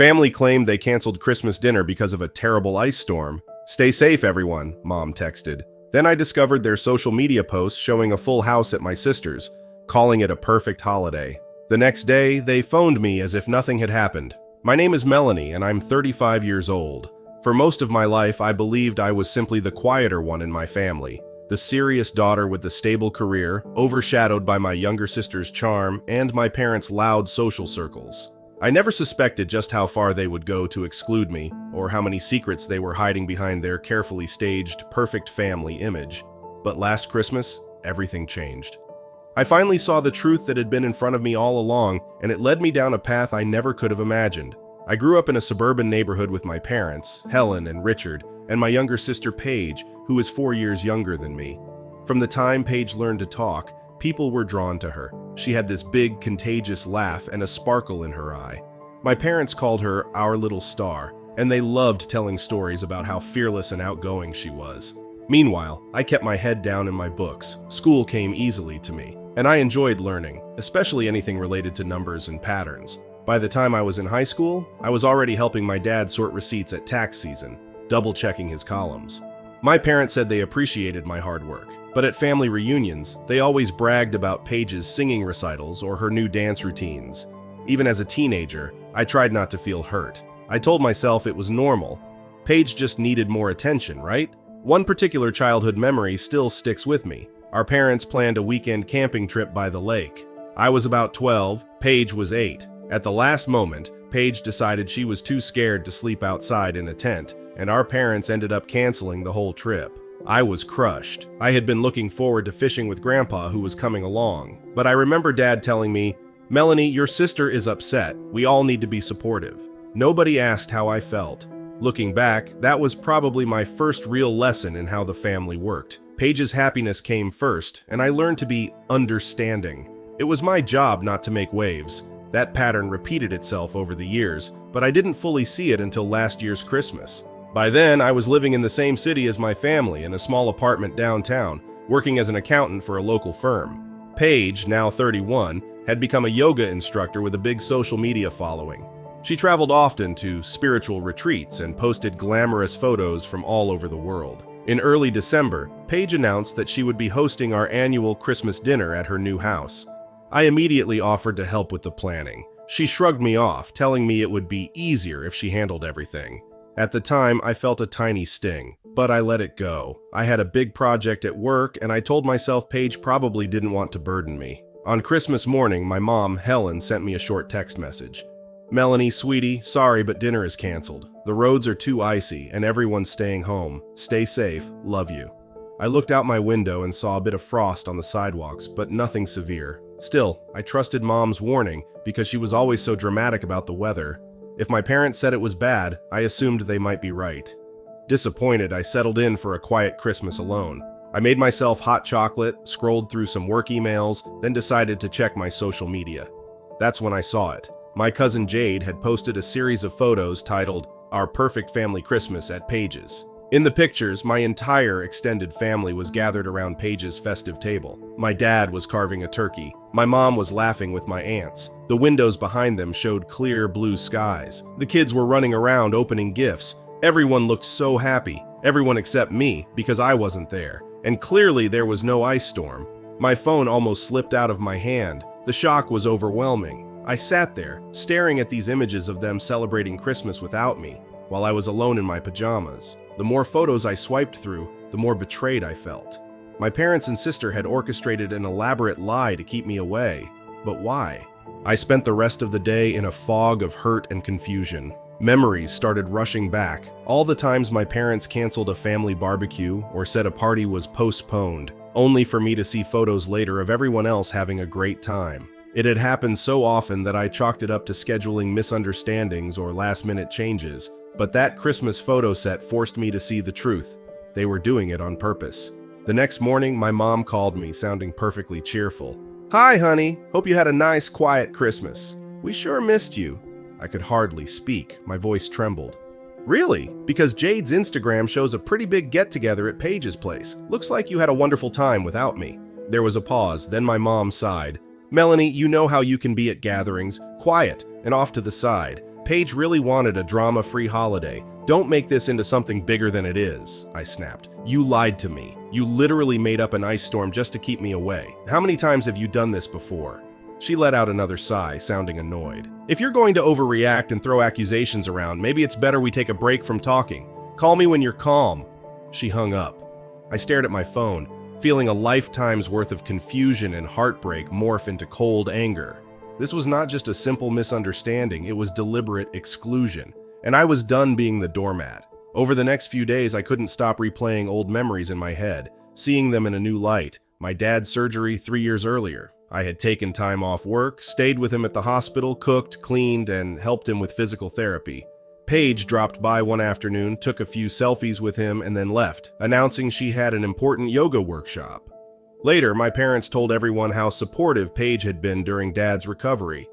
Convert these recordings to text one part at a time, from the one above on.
Family claimed they canceled Christmas dinner because of a terrible ice storm. Stay safe, everyone, Mom texted. Then I discovered their social media posts showing a full house at my sister's, calling it a perfect holiday. The next day, they phoned me as if nothing had happened. My name is Melanie, and I'm 35 years old. For most of my life, I believed I was simply the quieter one in my family, the serious daughter with the stable career, overshadowed by my younger sister's charm and my parents' loud social circles. I never suspected just how far they would go to exclude me, or how many secrets they were hiding behind their carefully staged, perfect family image. But last Christmas, everything changed. I finally saw the truth that had been in front of me all along, and it led me down a path I never could have imagined. I grew up in a suburban neighborhood with my parents, Helen and Richard, and my younger sister Paige, who is 4 years younger than me. From the time Paige learned to talk, people were drawn to her. She had this big, contagious laugh and a sparkle in her eye. My parents called her our little star, and they loved telling stories about how fearless and outgoing she was. Meanwhile, I kept my head down in my books. School came easily to me, and I enjoyed learning, especially anything related to numbers and patterns. By the time I was in high school, I was already helping my dad sort receipts at tax season, double-checking his columns. My parents said they appreciated my hard work, but at family reunions, they always bragged about Paige's singing recitals or her new dance routines. Even as a teenager, I tried not to feel hurt. I told myself it was normal. Paige just needed more attention, right? One particular childhood memory still sticks with me. Our parents planned a weekend camping trip by the lake. I was about 12, Paige was 8. At the last moment, Paige decided she was too scared to sleep outside in a tent, and our parents ended up canceling the whole trip. I was crushed. I had been looking forward to fishing with Grandpa, who was coming along. But I remember Dad telling me, "Melanie, your sister is upset. We all need to be supportive." Nobody asked how I felt. Looking back, that was probably my first real lesson in how the family worked. Paige's happiness came first, and I learned to be understanding. It was my job not to make waves. That pattern repeated itself over the years, but I didn't fully see it until last year's Christmas. By then, I was living in the same city as my family in a small apartment downtown, working as an accountant for a local firm. Paige, now 31, had become a yoga instructor with a big social media following. She traveled often to spiritual retreats and posted glamorous photos from all over the world. In early December, Paige announced that she would be hosting our annual Christmas dinner at her new house. I immediately offered to help with the planning. She shrugged me off, telling me it would be easier if she handled everything. At the time, I felt a tiny sting, but I let it go. I had a big project at work, and I told myself Paige probably didn't want to burden me. On Christmas morning, my mom, Helen, sent me a short text message. "Melanie, sweetie, sorry, but dinner is canceled. The roads are too icy, and everyone's staying home. Stay safe. Love you." I looked out my window and saw a bit of frost on the sidewalks, but nothing severe. Still, I trusted Mom's warning because she was always so dramatic about the weather. If my parents said it was bad, I assumed they might be right. Disappointed, I settled in for a quiet Christmas alone. I made myself hot chocolate, scrolled through some work emails, then decided to check my social media. That's when I saw it. My cousin Jade had posted a series of photos titled, "Our Perfect Family Christmas at Paige's." In the pictures, my entire extended family was gathered around Paige's festive table. My dad was carving a turkey. My mom was laughing with my aunts. The windows behind them showed clear blue skies. The kids were running around opening gifts. Everyone looked so happy. Everyone except me, because I wasn't there. And clearly there was no ice storm. My phone almost slipped out of my hand. The shock was overwhelming. I sat there, staring at these images of them celebrating Christmas without me, while I was alone in my pajamas. The more photos I swiped through, the more betrayed I felt. My parents and sister had orchestrated an elaborate lie to keep me away. But why? I spent the rest of the day in a fog of hurt and confusion. Memories started rushing back. All the times my parents canceled a family barbecue or said a party was postponed, only for me to see photos later of everyone else having a great time. It had happened so often that I chalked it up to scheduling misunderstandings or last-minute changes. But that Christmas photo set forced me to see the truth. They were doing it on purpose. The next morning, my mom called me, sounding perfectly cheerful. "Hi, honey. Hope you had a nice, quiet Christmas. We sure missed you." I could hardly speak. My voice trembled. "Really? Because Jade's Instagram shows a pretty big get-together at Paige's place. Looks like you had a wonderful time without me." There was a pause, then my mom sighed. "Melanie, you know how you can be at gatherings. Quiet and off to the side. Paige really wanted a drama-free holiday. Don't make this into something bigger than it is, I snapped. You lied to me. You literally made up an ice storm just to keep me away. How many times have you done this before? She let out another sigh, sounding annoyed. If you're going to overreact and throw accusations around, maybe it's better we take a break from talking. Call me when you're calm. She hung up. I stared at my phone, feeling a lifetime's worth of confusion and heartbreak morph into cold anger. This was not just a simple misunderstanding, it was deliberate exclusion, and I was done being the doormat. Over the next few days, I couldn't stop replaying old memories in my head, seeing them in a new light. My dad's surgery 3 years earlier. I had taken time off work, stayed with him at the hospital, cooked, cleaned, and helped him with physical therapy. Paige dropped by one afternoon, took a few selfies with him, and then left, announcing she had an important yoga workshop. Later, my parents told everyone how supportive Paige had been during Dad's recovery.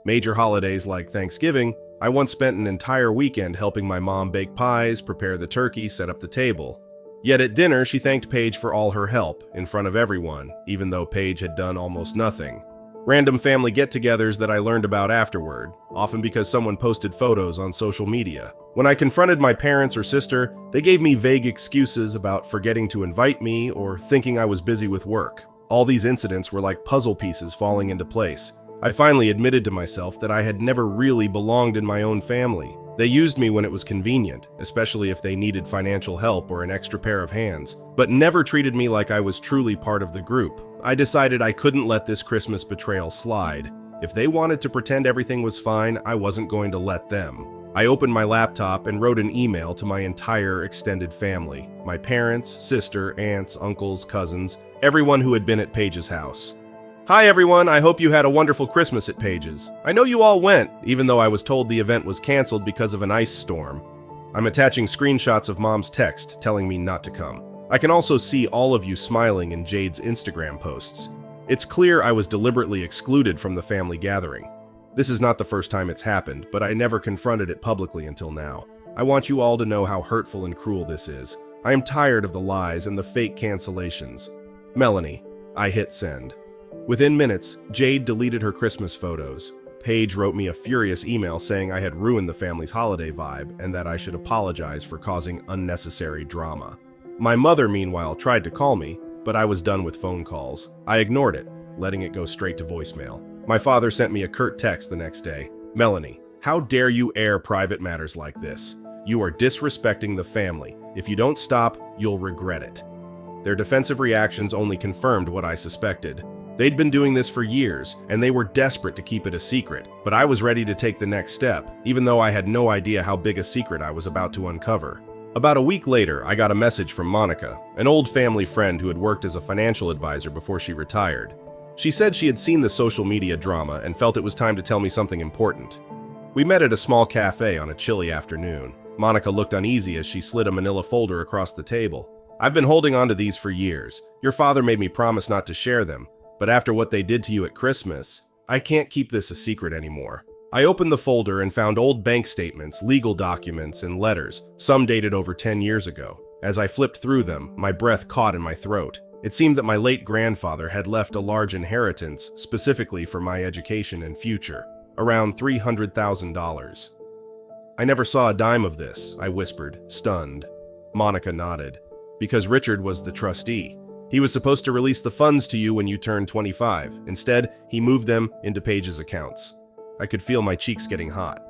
Major holidays like Thanksgiving, I once spent an entire weekend helping my mom bake pies, prepare the turkey, set up the table. Yet at dinner, she thanked Paige for all her help, in front of everyone, even though Paige had done almost nothing. Random family get-togethers that I learned about afterward, often because someone posted photos on social media. When I confronted my parents or sister, they gave me vague excuses about forgetting to invite me or thinking I was busy with work. All these incidents were like puzzle pieces falling into place. I finally admitted to myself that I had never really belonged in my own family. They used me when it was convenient, especially if they needed financial help or an extra pair of hands, but never treated me like I was truly part of the group. I decided I couldn't let this Christmas betrayal slide. If they wanted to pretend everything was fine, I wasn't going to let them. I opened my laptop and wrote an email to my entire extended family. My parents, sister, aunts, uncles, cousins, everyone who had been at Paige's house. Hi everyone, I hope you had a wonderful Christmas at Paige's. I know you all went, even though I was told the event was canceled because of an ice storm. I'm attaching screenshots of Mom's text telling me not to come. I can also see all of you smiling in Jade's Instagram posts. It's clear I was deliberately excluded from the family gathering. This is not the first time it's happened, but I never confronted it publicly until now. I want you all to know how hurtful and cruel this is. I am tired of the lies and the fake cancellations. Melanie. I hit send. Within minutes, Jade deleted her Christmas photos. Paige wrote me a furious email saying I had ruined the family's holiday vibe and that I should apologize for causing unnecessary drama. My mother, meanwhile, tried to call me, but I was done with phone calls. I ignored it, letting it go straight to voicemail. My father sent me a curt text the next day. Melanie, how dare you air private matters like this? You are disrespecting the family. If you don't stop, you'll regret it. Their defensive reactions only confirmed what I suspected. They'd been doing this for years, and they were desperate to keep it a secret, but I was ready to take the next step, even though I had no idea how big a secret I was about to uncover. About a week later, I got a message from Monica, an old family friend who had worked as a financial advisor before she retired. She said she had seen the social media drama and felt it was time to tell me something important. We met at a small cafe on a chilly afternoon. Monica looked uneasy as she slid a manila folder across the table. I've been holding on to these for years. Your father made me promise not to share them. But after what they did to you at Christmas, I can't keep this a secret anymore. I opened the folder and found old bank statements, legal documents, and letters, some dated over 10 years ago. As I flipped through them, my breath caught in my throat. It seemed that my late grandfather had left a large inheritance specifically for my education and future, around $300,000. I never saw a dime of this, I whispered, stunned. Monica nodded. Because Richard was the trustee. He was supposed to release the funds to you when you turned 25. Instead, he moved them into Paige's accounts. I could feel my cheeks getting hot.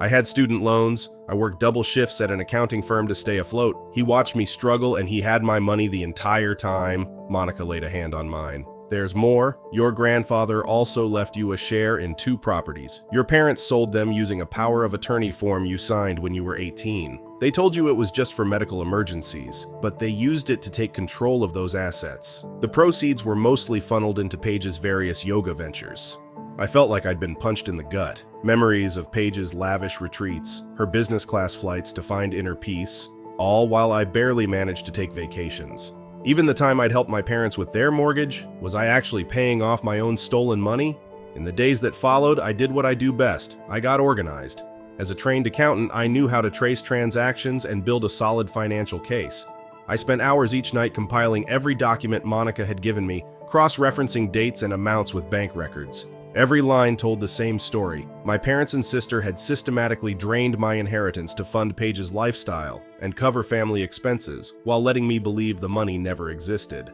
I had student loans. I worked double shifts at an accounting firm to stay afloat. He watched me struggle and he had my money the entire time. Monica laid a hand on mine. There's more. Your grandfather also left you a share in 2 properties. Your parents sold them using a power of attorney form you signed when you were 18. They told you it was just for medical emergencies, but they used it to take control of those assets. The proceeds were mostly funneled into Paige's various yoga ventures. I felt like I'd been punched in the gut. Memories of Paige's lavish retreats, her business class flights to find inner peace, all while I barely managed to take vacations. Even the time I'd helped my parents with their mortgage, was I actually paying off my own stolen money? In the days that followed, I did what I do best. I got organized. As a trained accountant, I knew how to trace transactions and build a solid financial case. I spent hours each night compiling every document Monica had given me, cross-referencing dates and amounts with bank records. Every line told the same story. My parents and sister had systematically drained my inheritance to fund Paige's lifestyle and cover family expenses, while letting me believe the money never existed.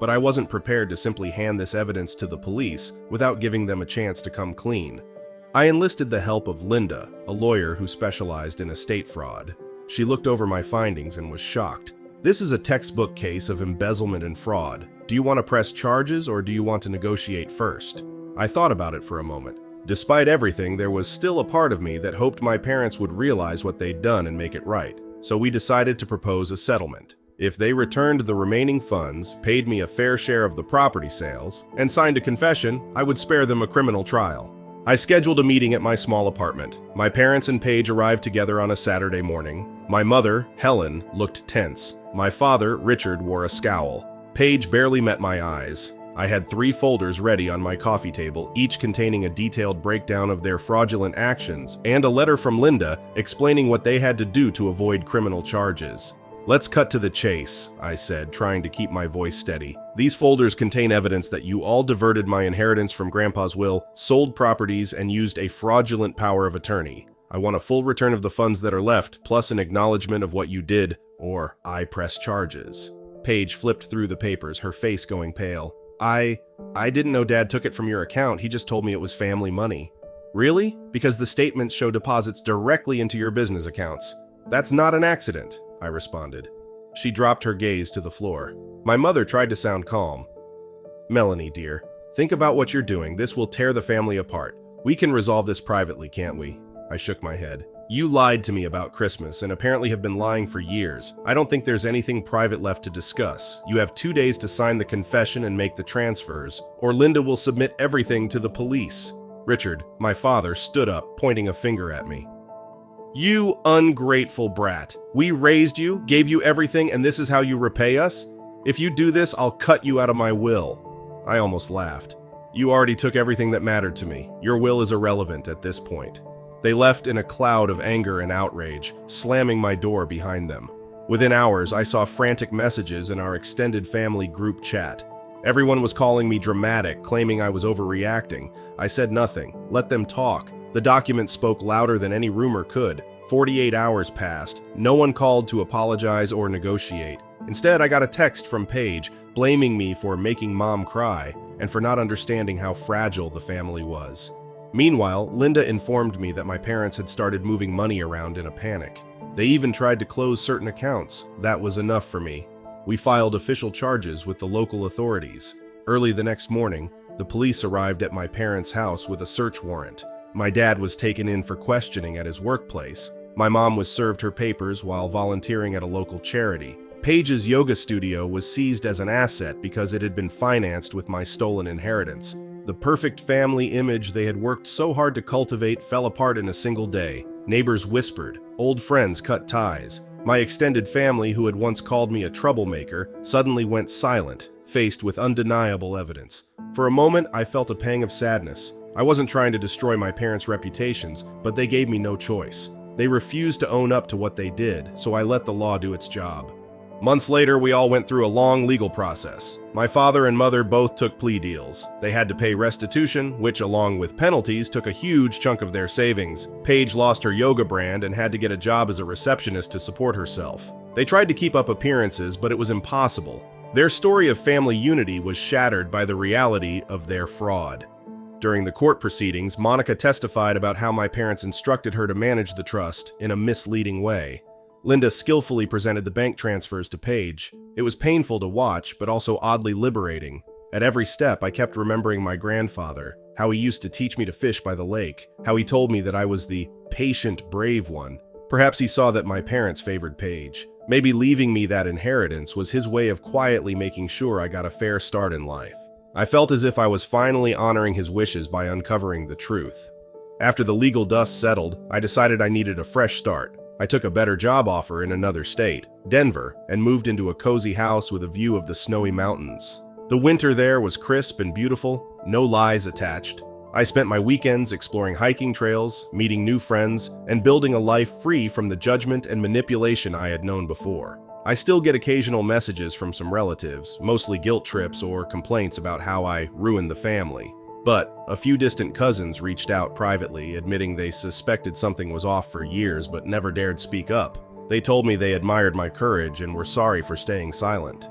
But I wasn't prepared to simply hand this evidence to the police without giving them a chance to come clean. I enlisted the help of Linda, a lawyer who specialized in estate fraud. She looked over my findings and was shocked. "This is a textbook case of embezzlement and fraud. Do you want to press charges or do you want to negotiate first?" I thought about it for a moment. Despite everything, there was still a part of me that hoped my parents would realize what they'd done and make it right. So we decided to propose a settlement. If they returned the remaining funds, paid me a fair share of the property sales, and signed a confession, I would spare them a criminal trial. I scheduled a meeting at my small apartment. My parents and Paige arrived together on a Saturday morning. My mother, Helen, looked tense. My father, Richard, wore a scowl. Paige barely met my eyes. I had 3 folders ready on my coffee table, each containing a detailed breakdown of their fraudulent actions and a letter from Linda explaining what they had to do to avoid criminal charges. "Let's cut to the chase," I said, trying to keep my voice steady. "These folders contain evidence that you all diverted my inheritance from Grandpa's will, sold properties, and used a fraudulent power of attorney. I want a full return of the funds that are left, plus an acknowledgement of what you did, or I press charges." Paige flipped through the papers, her face going pale. I didn't know Dad took it from your account. He just told me it was family money." "Really? Because the statements show deposits directly into your business accounts." "That's not an accident," I responded. She dropped her gaze to the floor. My mother tried to sound calm. "Melanie, dear, think about what you're doing. This will tear the family apart. We can resolve this privately, can't we?" I shook my head. "You lied to me about Christmas and apparently have been lying for years. I don't think there's anything private left to discuss. You have 2 days to sign the confession and make the transfers, or Linda will submit everything to the police." Richard, my father, stood up, pointing a finger at me. "You ungrateful brat. We raised you, gave you everything, and this is how you repay us? If you do this, I'll cut you out of my will." I almost laughed. "You already took everything that mattered to me. Your will is irrelevant at this point." They left in a cloud of anger and outrage, slamming my door behind them. Within hours, I saw frantic messages in our extended family group chat. Everyone was calling me dramatic, claiming I was overreacting. I said nothing. Let them talk. The document spoke louder than any rumor could. 48 hours passed. No one called to apologize or negotiate. Instead, I got a text from Paige, blaming me for making Mom cry and for not understanding how fragile the family was. Meanwhile, Linda informed me that my parents had started moving money around in a panic. They even tried to close certain accounts. That was enough for me. We filed official charges with the local authorities. Early the next morning, the police arrived at my parents' house with a search warrant. My dad was taken in for questioning at his workplace. My mom was served her papers while volunteering at a local charity. Paige's yoga studio was seized as an asset because it had been financed with my stolen inheritance. The perfect family image they had worked so hard to cultivate fell apart in a single day. Neighbors whispered, old friends cut ties. My extended family, who had once called me a troublemaker, suddenly went silent, faced with undeniable evidence. For a moment, I felt a pang of sadness. I wasn't trying to destroy my parents' reputations, but they gave me no choice. They refused to own up to what they did, so I let the law do its job. Months later, we all went through a long legal process. My father and mother both took plea deals. They had to pay restitution, which, along with penalties, took a huge chunk of their savings. Paige lost her yoga brand and had to get a job as a receptionist to support herself. They tried to keep up appearances, but it was impossible. Their story of family unity was shattered by the reality of their fraud. During the court proceedings, Monica testified about how my parents instructed her to manage the trust in a misleading way. Linda skillfully presented the bank transfers to Paige. It was painful to watch, but also oddly liberating. At every step, I kept remembering my grandfather, how he used to teach me to fish by the lake, how he told me that I was the patient, brave one. Perhaps he saw that my parents favored Paige. Maybe leaving me that inheritance was his way of quietly making sure I got a fair start in life. I felt as if I was finally honoring his wishes by uncovering the truth. After the legal dust settled, I decided I needed a fresh start. I took a better job offer in another state, Denver, and moved into a cozy house with a view of the snowy mountains. The winter there was crisp and beautiful, no lies attached. I spent my weekends exploring hiking trails, meeting new friends, and building a life free from the judgment and manipulation I had known before. I still get occasional messages from some relatives, mostly guilt trips or complaints about how I ruined the family. But a few distant cousins reached out privately, admitting they suspected something was off for years but never dared speak up. They told me they admired my courage and were sorry for staying silent.